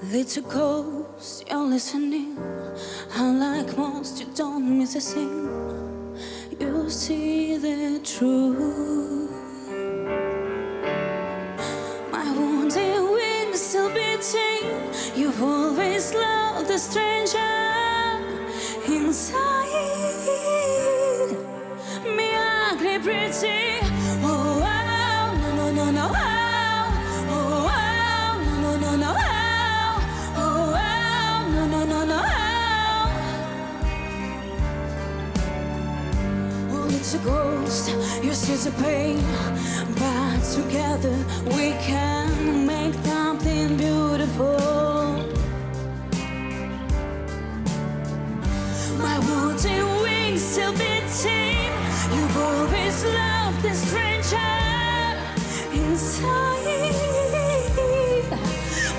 Little ghost, you're listening. Unlike most, you don't miss a thing. You see the truth. My wounded wings still beating. You've always loved the stranger inside me, ugly, pretty. Oh, wow, no, no, no, no, wow. Oh, wow, no, no, no, no, wow. Oh, wow, no, no, no, no, wow. Oh, it's a ghost, you see the pain, but together we can make something beautiful. My wounded wings still beating. You've always loved the stranger inside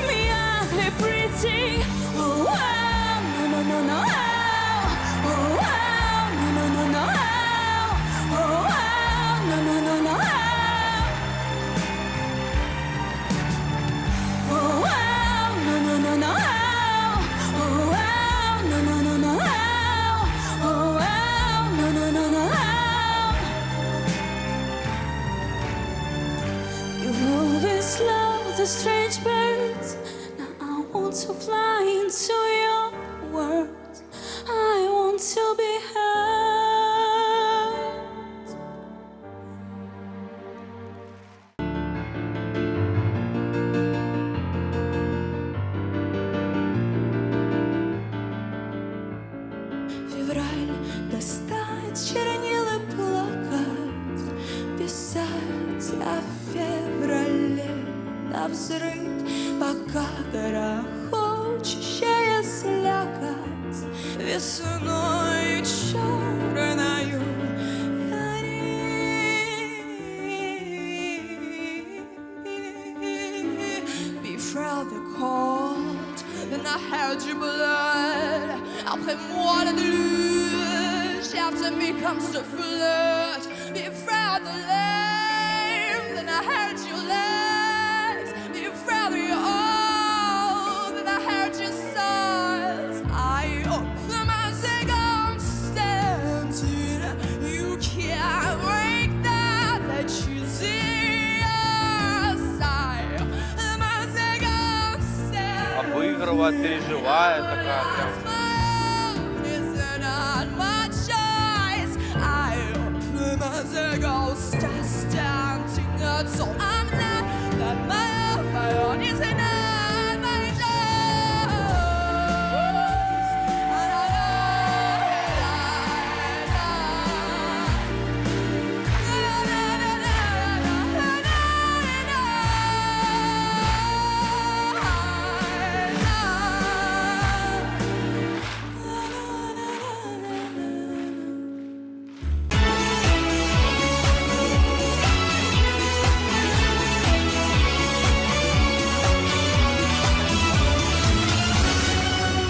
me, ugly, pretty. Oh, wow, no, no, no, no, oh, wow, no, no, no, no, oh, wow, no, no, no, no, oh, wow, no, no, no, no, oh, wow, no, no, no, no, oh, wow, no, no, no, no. You've always loved the strange birds. Now I want to fly into your world. I want to be heard. Февраль достать чернила плакать, писать о феврале навзрыд, пока грохочущая слякоть весною черною горит. Before the cold, then I held your blood. Après moi la deluge, after me comes the flood. Before the lame, then I held your legs. Before the old, then I held your sides. I open my second standing. You can't break that you see us. I open my second standing. Обыгрывает, переживает такая прям. So